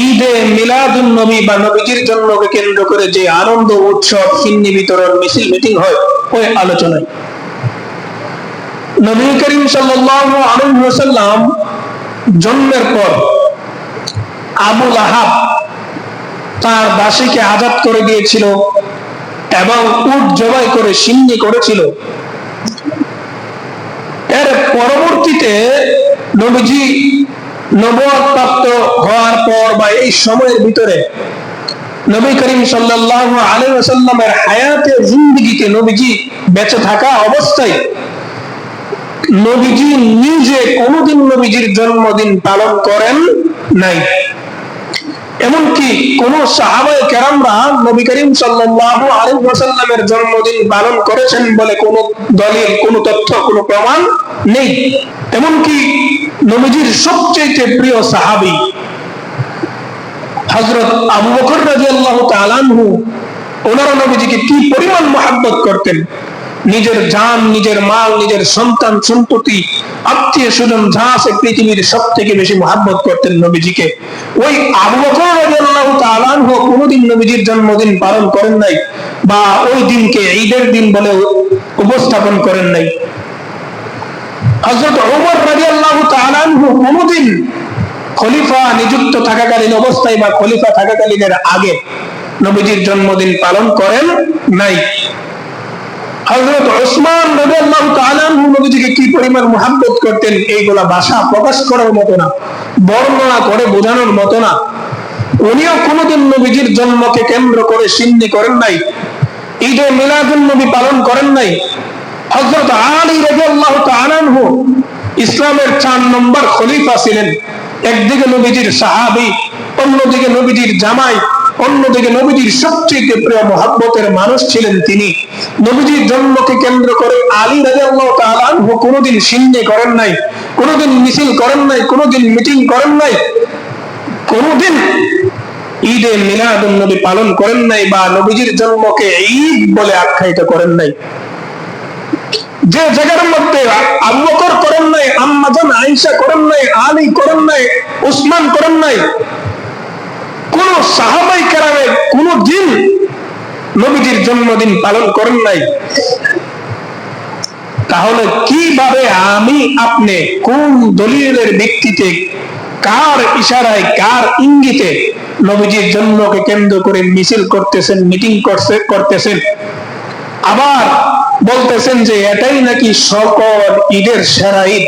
ঈদে মিলাদুন নবী বা নবীজির জন্মকে কেন্দ্র করে যে আনন্দ উৎসব, সিন্নি বিতরণ, মিছিল মিটিং হয়, ওই আলোচনায় নবী করিম সাল্লাল্লাহু আলাইহি ওয়াসাল্লাম জন্মের পর আবু লাহাব তার দাসীকে আজাদ করে দিয়েছিল এবং উট জবাই করে সিন্নি করেছিল। এর পরবর্তীতে নবীজি নবুয়ত প্রাপ্ত হওয়ার পর বা এই সময়ের ভিতরে নবী করিম সাল্লাল্লাহু আলাইহি ওয়াসাল্লামের হায়াতে জিন্দেগিতে নবীজি বেঁচে থাকা অবস্থায় নবীজি নিজে কোনদিন নবীজির জন্মদিন পালন করেন নাই। এমনকি কোন সাহাবায়ে কেরামরা নবী করিম সাল্লাল্লাহু আলাইহি ওয়াসাল্লামের জন্মদিন পালন করেছেন বলে কোন দলিল, কোন তথ্য, কোন প্রমাণ নেই। এমনকি নবীজির সবচেয়ে প্রিয় সাহাবী হযরত আবু বকর রাদিয়াল্লাহু তাআলা আনহু, ওনারা নবীজিকে কি পরিমাণ মহব্বত করতেন। নিজের জান, নিজের মাল, নিজের সন্তান সন্ততি, আত্মীয় স্বজন যা আছে পৃথিবীর সব থেকে বেশি মহব্বত করতেন নবীজিকে। ওই আবু বকর রাদিয়াল্লাহু তাআলা আনহু কোনদিন নবীজির জন্মদিন পালন করেন নাই বা ওই দিনকে ঈদের দিন বলে উপস্থাপন করেন নাই। হযরত ওমর রাদিয়াল্লাহু তাআলা আনহু কোনদিন খলিফা নিযুক্ত থাকাকালীন অবস্থায় বা খলিফা থাকাকালীনের আগে নবীজির জন্মদিন পালন করেন নাই। হযরত ওসমান রাদিয়াল্লাহু তাআলা আনহু নবীজিকে কি পরিমাণ মহব্বত করতেন, এইগুলা ভাষা প্রকাশ করার মতো না, বর্ণনা করে বোঝানোর মতো না। উনিও কোনদিন নবীজির জন্মকে কেন্দ্র করে সিন্নি করেন নাই, ঈদে মিলাদুন নবী পালন করেন নাই। হযরত আলী রাদিয়াল্লাহু তাআলা আনহু ইসলামের 4 নম্বর খলিফা ছিলেন। একদিকে নবীজির সাহাবী, অন্যদিকে নবীজির জামাই, অন্যদিকে নবীজির সবচেয়ে প্রিয় মহব্বতের মানুষ ছিলেন তিনি। নবীজির জন্মকে কেন্দ্র করে আলী রাদিয়াল্লাহু তাআলা আনহু কোনদিন সিন্নি করেন নাই, কোনদিন মিছিল করেন নাই, কোনদিন মিটিং করেন নাই, কোনদিন ঈদে মিলাদুন নবী পালন করেন নাই বা নবীজির জন্মকে ঈদ বলে আখ্যায়িত করেন নাই। যে জায়গার মধ্যে আবু বকর করেন নাই, আম্মা জান আয়েশা করেন নাই, আলী করেন নাই, উসমান করেন নাই, কোন সাহাবায়ে কেরামে কোন দিন নবীজির জন্মদিন পালন করেন নাই, তাহলে কিভাবে আমি আপনি কোন দলিলের ভিত্তিতে, কার ইশারায়, কার ইঙ্গিতে নবীজির জন্মকে কেন্দ্র করে মিছিল করতেছেন, মিটিং করতেছেন, আবার বলতেছেন যে এটাই নাকি সকল ঈদের সেরা ঈদ?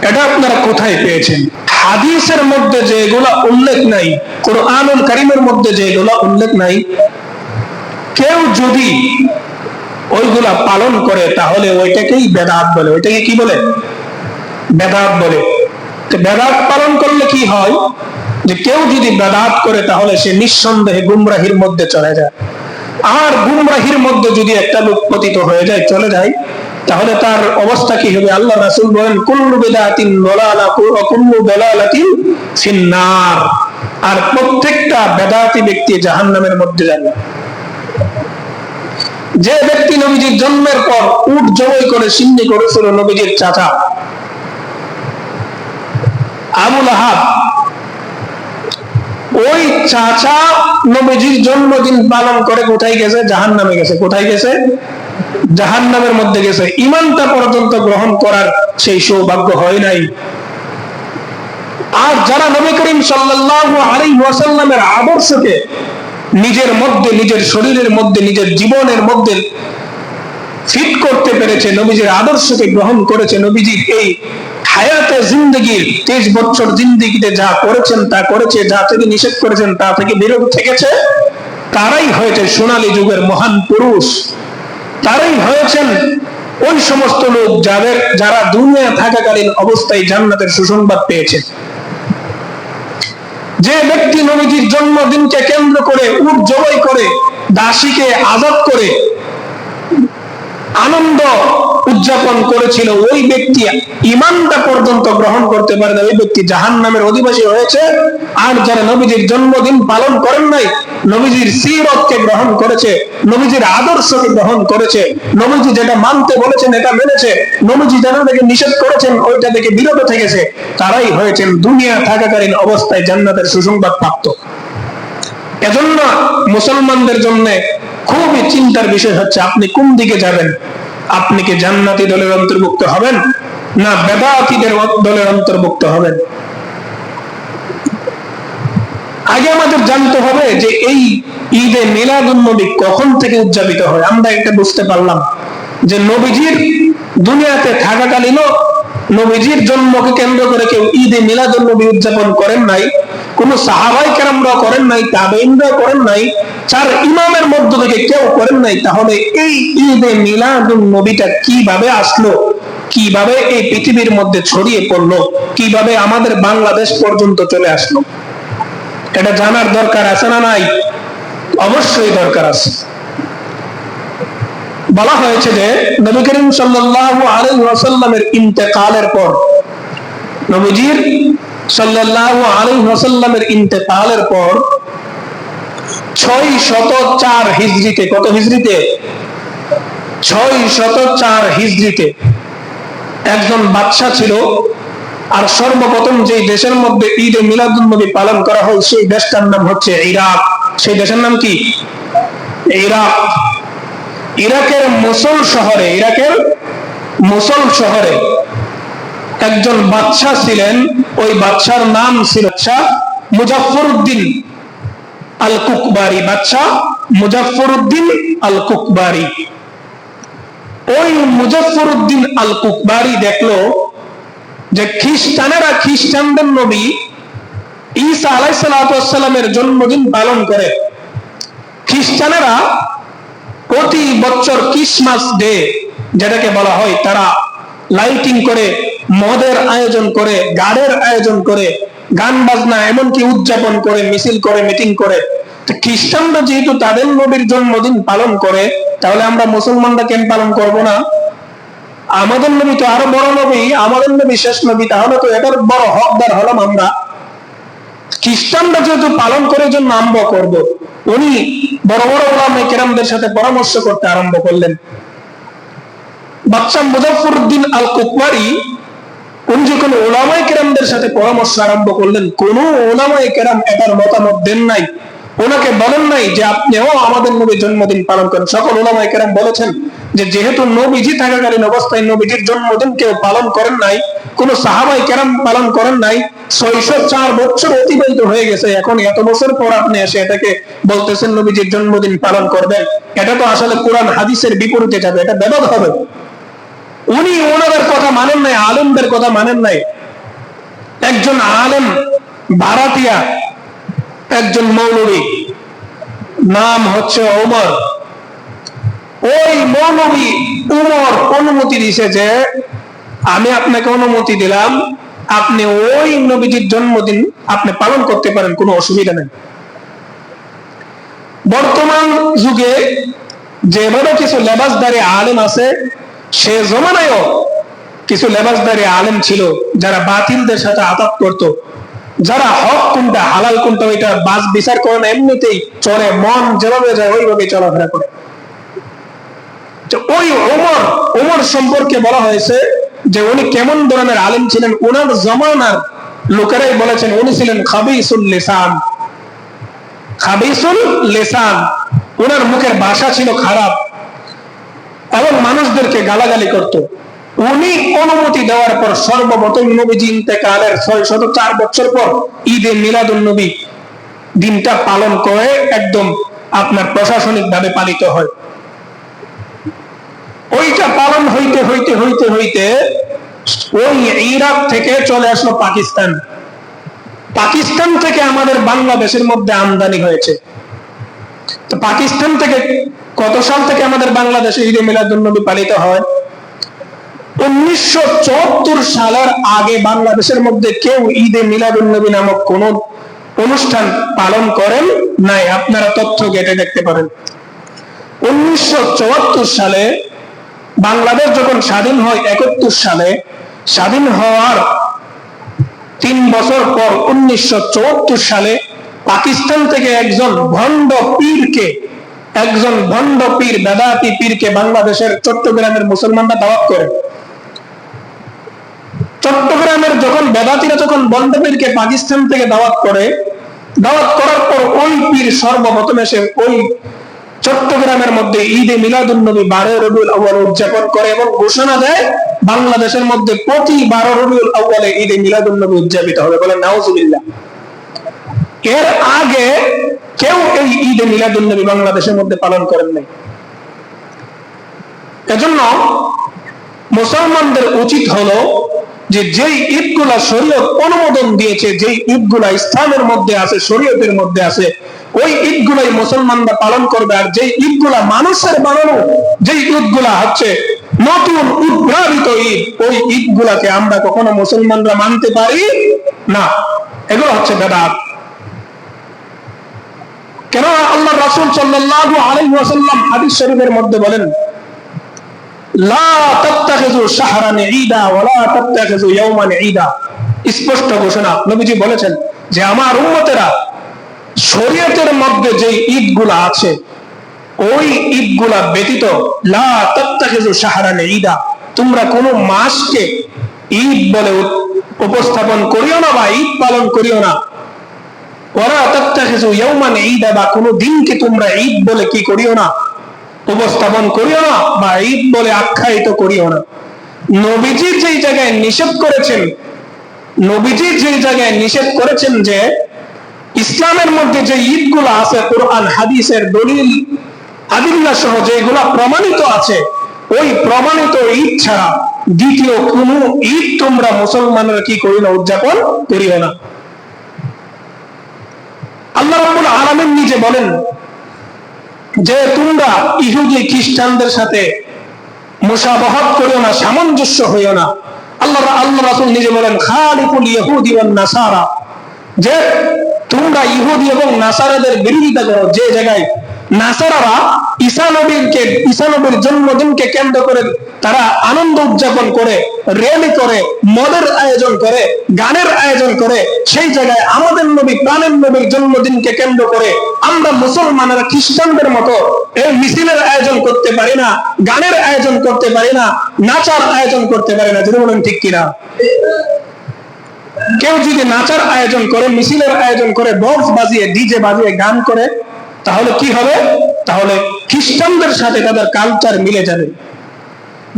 এটা আপনারা কোথায় পেয়েছেন? হাদিসের মধ্যে যেগুলা উল্লেখ নাই, কোরআনুল কারীমের মধ্যে যেগুলা উল্লেখ নাই, কেউ যদি ওইগুলা পালন করে তাহলে ওইটাকেই বেদাত বলে। ওইটাকে কি বলে? বেদাত বলে। তো বেদাত পালন করলে কি হয়, যে কেউ যদি বেদাত করে তাহলে সে নিঃসন্দেহে গুমরাহির মধ্যে চলে যায়। আর গুমরাহির মধ্যে যদি একটা লোক পতিত হয়ে যায়, চলে যায়, তাহলে তার অবস্থা কি হবে? আল্লাহ রাসূল বলেন, কুল্লু বিদআতিন দালালা ওয়া কুল্লু দালালাতিন ফিন্নার। আর প্রত্যেকটা বেদাতি ব্যক্তি জাহান্নামের মধ্যে যাবে। যে ব্যক্তি নবীজির জন্মের পর উট জবাই করে সিন্নি করেছিল নবীজির চাচা আবু লাহাব, ওই চাচা নবীজির জন্মদিন পালন করে কোথায় গেছে? জাহান্নামে গেছে। কোথায় গেছে? জাহান্নামের মধ্যে গেছে। ঈমানটা পর্যন্ত গ্রহণ করার সেই সৌভাগ্য হয় নাই। আর যারা নবী করিম সাল্লাল্লাহু আলাইহি ওয়াসাল্লামের আদর্শকে নিজের মধ্যে, নিজের শরীরের মধ্যে, নিজের জীবনের মধ্যে ফিট করতে পেরেছে, নবীজির আদর্শকে গ্রহণ করেছে, নবীজির এই হায়াতে জিন্দেগির 23 বছর জিন্দেগিতে যা করেছেন তা করেছে, যা থেকে নিষেধ করেছেন তা থেকে বিরত থেকেছে, তারাই হয়েছে সোনালী যুগের মহান পুরুষ। তারাই হয়েছেন ওই সমস্ত লোক যারা দুনিয়া থাকাকালীন অবস্থায় জান্নাতের সুসংবাদ পেয়েছে। যে ব্যক্তি নবীজির জন্মদিনকে কেন্দ্র করে উট জবাই করে, দাসীকে আজাদ করে আনন্দ উদযাপন করেছিল, ওই ব্যক্তি ঈমানটা পর্যন্ত গ্রহণ করতে পারে না, ওই ব্যক্তি জাহান্নামের অধিবাসী হয়েছে। আর যারা নবীজির জন্মদিন পালন করেন নাই, নবীজির সিরতকে গ্রহণ করেছে, নবীজির আদর্শকে গ্রহণ করেছে, নবীজি যেটা মানতে বলেছেন এটা মেনেছে, নবীজি যেটা থেকে নিষেধ করেছেন ওইটা থেকে বিরত থেকেছে, তারাই হয়েছেন দুনিয়া থাকাকালীন অবস্থায় জান্নাতের সুসংবাদ প্রাপ্ত। এজন্য মুসলমানদের জন্য খুবই চিন্তার বিষয় হচ্ছে আপনি কোন দিকে যাবেন। আপনি কি জান্নাতি দলের অন্তর্ভুক্ত হবেন না বেদাতীদের দলের অন্তর্ভুক্ত হবেন? আগে আমাদের জানতে হবে যে এই ঈদে মিলাদুন নবী কখন থেকে উদযাপিত হয়। আমরা একটা বুঝতে পারলাম যে নবীজির দুনিয়াতে থাকাকালীনও নবীজির জন্মকে কেন্দ্র করে কেউ ঈদে মিলাদুন নবী উদযাপন করেন নাই, কোন সাহাবাই কেরামরা করেন নাই, তাবেঈনরা করেন নাই, চার ইমামের মধ্য থেকে কেউ করেন নাই। তাহলে এই ঈদে মিলাদুন নবীটা কিভাবে আসলো, কিভাবে এই পৃথিবীর মধ্যে ছড়িয়ে পড়লো, কিভাবে আমাদের বাংলাদেশ পর্যন্ত চলে আসলো, এটা জানার দরকার আছে না নাই? অবশ্যই দরকার আছে। বলা হয়েছে যে নবী করিম সাল্লাল্লাহু আলাইহি ওয়াসাল্লামের ইন্তেকালের পর, নবীজির সাল্লাল্লাহু আলাইহি ওয়াসাল্লামের ইন্তেকালের পর 604 হিজরিতে, কত হিজরিতে? 604 হিজরিতে একজন বাদশা ছিল। আর সর্বপ্রথম যে দেশের মধ্যে ঈদে মিলাদুন নবী পালন করা হয় সেই দেশটার নাম হচ্ছে ইরাক। সেই দেশের নাম কি? ইরাক। ইরাকের মোসুল শহরে, ইরাকের মোসুল শহরে একজন বাদশা ছিলেন। ওই বাদশার নাম ছিল মুজাফফরউদ্দিন আল কুকবারি। বাদশা মুজাফফরউদ্দিন আল কুকবারি। ওই মুজাফফরউদ্দিন আল কুকবারি দেখলো যে খ্রিস্টানেরা খ্রিস্টানদের নবী ঈসা আলাইহিস সালামের জন্মদিন পালন করে। খ্রিস্টানেরা প্রতি বছর ক্রিসমাস ডে যেটাকে বলা হয়, তারা লাইটিং করে, মদের আয়োজন করে, গানের আয়োজন করে, গান বাজনা এমনকি উদযাপন করে, মিছিল করে, মিটিং করে। খ্রিস্টানরা যেহেতু তাদের নবীর জন্মদিন পালন করে, তাহলে আমরা মুসলমানরা কেন পালন করব না? আমাদের নবী তো আরো বড় নবী, আমাদের নবী শেষ নবী, তাহলে তো এটার বড় হকদার হলাম আমরা। খ্রিস্টানরা যেহেতু পালন করে জন্য আমরা করব। উনি বড় বড় উলামায়ে কেরামদের সাথে পরামর্শ করতে আরম্ভ করলেন। বাদশা মুজাফফরউদ্দিন আল কুকবারি উনি যখন উলামায়ে কেরামদের সাথে পরামর্শ আরম্ভ করলেন, কোন উলামায়ে কেরাম এটার মতামত দেন নাই, ওনাকে বলেন নাই যে আপনিও আমাদের নবীর জন্মদিন পালন করেন। সকল উলামায়ে কেরাম বলেছেন যে যেহেতু নবীজি থাকাকালীন অবস্থায় নবীজির জন্মদিন কেউ পালন করেন নাই, কোন সাহাবাই কেরাম পালন করেন নাই, 604 বছর অতিবাহিত হয়ে গেছে, এখন এত বছর পর আপনি এসে এটাকে বলতেছেন নবীজির জন্মদিন পালন করবেন, এটা তো আসলে কোরআন হাদিসের বিপরীতে যাবে, এটা বেদাত হবে। উনি ওনাদের কথা মানেন নাই, আলেমদের কথা মানেন নাই। একজন আলেম ভাড়াটিয়া, একজন মৌলবী, নাম হচ্ছে ওমর। ওই মৌলবী উমর অনুমতি দিয়েছে যে আমি আপনাকে অনুমতি দিলাম, আপনি ওই নবীজির জন্মদিন আপনি পালন করতে পারেন, কোনো অসুবিধা নেই। বর্তমান যুগে যেভাবে কিছু লেবাসদারি আলেম আছে, সে জমানায়ও কিছু লেবাসদারি আলেম ছিল যারা বাতিলদের সাথে আতাত করত, যারা হক কোনটা হালাল কোনটা ওইটা বাস বিচার করে না, এমনিতেই চলে, মন যেভাবে যায় ওইভাবে চলাফেরা করে। ওই ওমর সম্পর্কে বলা হয়েছে যে উনি কেমন ধরনের আলেম ছিলেন। ওনার জমানার লোকেরাই বলেছেন উনি ছিলেন খাবিসুল লিসান। খাবিসুল লিসান, ওনার মুখের ভাষা ছিল খারাপ এবং মানুষদেরকে গালাগালি করত। উনি অনুমতি দেওয়ার পর সর্বপ্রথম নবীজি ইন্তেকালের 604 বছর পর ঈদে মিলাদুন নবী দিনটা পালন করে একদম আপনার প্রশাসনিক ভাবে পালিত হয়। ওইটা পালন হইতে হইতে হইতে হইতে ওই ইরাক থেকে চলে আসলো পাকিস্তান। পাকিস্তান থেকে আমাদের বাংলাদেশের মধ্যে আমদানি হয়েছে। তো পাকিস্তান থেকে কত সাল থেকে আমাদের বাংলাদেশে ঈদে মিলাদুন নবী পালিত হয়? 1974 সালের আগে বাংলাদেশের মধ্যে কেউ ঈদে মিলাদুন নবী নামক কোন অনুষ্ঠান পালন করেন নাই। আপনারা তথ্য ঘেঁটে দেখতে পারেন। 1974 সালে বাংলাদেশ যখন স্বাধীন হয়, 71 সালে স্বাধীন হওয়ার 3 বছর পর 1974 সালে পাকিস্তান থেকে একজন ভণ্ড পীর বেদাতি পীরকে বাংলাদেশের চট্টগ্রামের মুসলমানরা দাওয়াত করে। চট্টগ্রামের বেদাতিরা যখন ভণ্ড পীরকে পাকিস্তান থেকে দাওয়াত করার পর ওই পীর সর্বপ্রথম এসে ওই চট্টগ্রামের মধ্যে ঈদে মিলাদুন্নবী 12 রবিউল আউয়াল উদযাপন করে এবং ঘোষণা দেয় বাংলাদেশের মধ্যে প্রতি 12 রবিউল আউয়ালে ঈদে মিলাদুন্নবী উদযাপিত হবে। বলেন নাউজুবিল্লাহ। এর আগে কেউ এই ঈদে মিলাদুন্নবী বাংলাদেশের মধ্যে পালন করেন নাই। এজন্য মুসলমানদের উচিত হলো যে যেই ঈদগুলা শরীয়ত অনুমোদন দিয়েছে, যেই ঈদগুলা ইসলামের মধ্যে আছে, শরীয়তের মধ্যে আছে, ওই ঈদগুলাই মুসলমানরা পালন করবে। আর যেই ঈদগুলা মানুষের বানানো, যেই ঈদগুলা হচ্ছে নতুন উদ্ভাবিত ঈদ, ওই ঈদগুলাকে আমরা কখনো মুসলমানরা মানতে পারি না। এগুলো হচ্ছে বেদাত। কেন আল্লাহ রাসূল সাল্লাল্লাহু আলাইহি ওয়াসাল্লাম হাদিস শরীফের মধ্যে বলেন, লা তাত্তাখিযু শাহরান ঈদা ওয়া লা তাত্তাখিযু ইয়াওমান ঈদা। স্পষ্ট ঘোষণা নবীজি বলেছেন যে আমার উম্মতেরা শরীয়তের মধ্যে যে ঈদগুলা আছে ওই ঈদগুলা ব্যতীত লা তাত্তাখিযু শাহরান ঈদা, তোমরা কোন মাসকে ঈদ বলে উপস্থাপন করিও না বা ঈদ পালন করিও না। ওয়া লা তাত্তাখিযু ইয়াওমান ঈদা, বা কোন দিনকে তোমরা ঈদ বলে কি করিও না, উপস্থাপন করিও না বা ঈদ বলে আখ্যায়িত করিও না। নবীজি যেই জায়গায় নিষেধ করেছেন যে ইসলামের মধ্যে যে ঈদগুলো আছে, কোরআন হাদিসের দলিল আদিল্লাহ সহ যেগুলা প্রমাণিত আছে, ওই প্রমাণিত ঈদ ছাড়া দ্বিতীয় কোন ঈদ তোমরা মুসলমানরা কি করিও না, উদযাপন করিও না। আল্লাহ রাব্বুল আলামিন নিজে বলেন যে তোমরা ইহুদি খ্রিস্টানদের সাথে মুশাবাহাত করিও না, সামঞ্জস্য হইও না। আল্লাহ রাসূল নিজে বলেন খালিকুল ইহুদি ওয়ান নাসারা, যে তোমরা ইহুদি এবং নাসারাদের বিরোধিতা করো। যে জায়গায় নাসারারা ঈসা নবীর জন্মদিনকে কেন্দ্র করে তারা আনন্দ উদযাপন করে, র্যালি করে, মদের আয়োজন করে, গানের আয়োজন করে, সেই জায়গায় আমাদের নবী প্রাণের নবীর জন্মদিনকে কেন্দ্র করে আমরা মুসলমানেরা খ্রিস্টানদের মতো এই মিছিলের আয়োজন করতে পারি না, গানের আয়োজন করতে পারি না, নাচার আয়োজন করতে পারি না। যদি বলেন ঠিক কিনা? কেউ যদি নাচার আয়োজন করে, মিছিলের আয়োজন করে, বক্স বাজিয়ে, ডিজে বাজিয়ে, গান করে, তাহলে কি হবে? তাহলে খ্রিস্টানদের সাথে তাদের কালচার মিলে যাবে।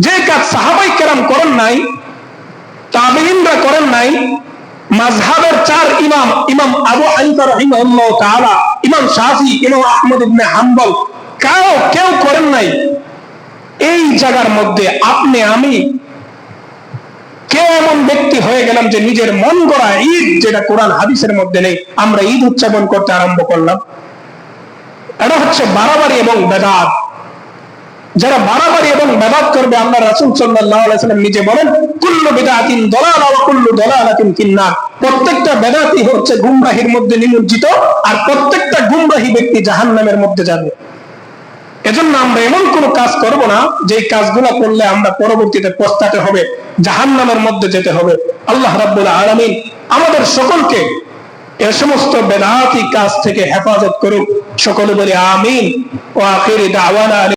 যে কাজ সাহাবায়ে কেরাম করেন নাই, তাবেঈনরা করেন নাই, মাযহাবের 4 ইমাম আবু হানিফা রাহিমাহুল্লাহ তাআলা, ইমাম শাফি, ইমাম আহমদ ইবনে হাম্বল কেউ করেন নাই। এই জায়গার মধ্যে আপনি আমি কে এমন ব্যক্তি হয়ে গেলাম যে নিজের মন গড়া ঈদ, যেটা কোরআন হাদিসের মধ্যে নেই, আমরা ঈদ উদযাপন করতে আরম্ভ করলাম? এটা হচ্ছে বাড়াবাড়ি এবং বেদাত। যারা বাড়াবাড়ি এবং বেদাত করবে, আল্লাহ রাসূল সাল্লাল্লাহু আলাইহি ওয়াসাল্লাম নিজে বলেন কুল্লু বিদআতিন দালালা ওয়া কুল্লু দালালাতিন ফিন্নার। প্রত্যেকটা বেদাতই হচ্ছে গুমরাহির মধ্যে নিমজ্জিত, আর প্রত্যেকটা গুমরাহী ব্যক্তি জাহান্নামের মধ্যে যাবে। এজন্য আমরা এমন কোন কাজ করব না যে কাজগুলো করলে আমরা পরবর্তীতে পস্তাতে হবে, জাহান্নামের মধ্যে যেতে হবে। আল্লাহ রাব্বুল আলামিন আমাদের সকলকে এ সমস্ত বেদাতি কাজ থেকে হেফাজত করুক। সকলে বলি আমিন। ওয়া আখিরি দাওয়ানা।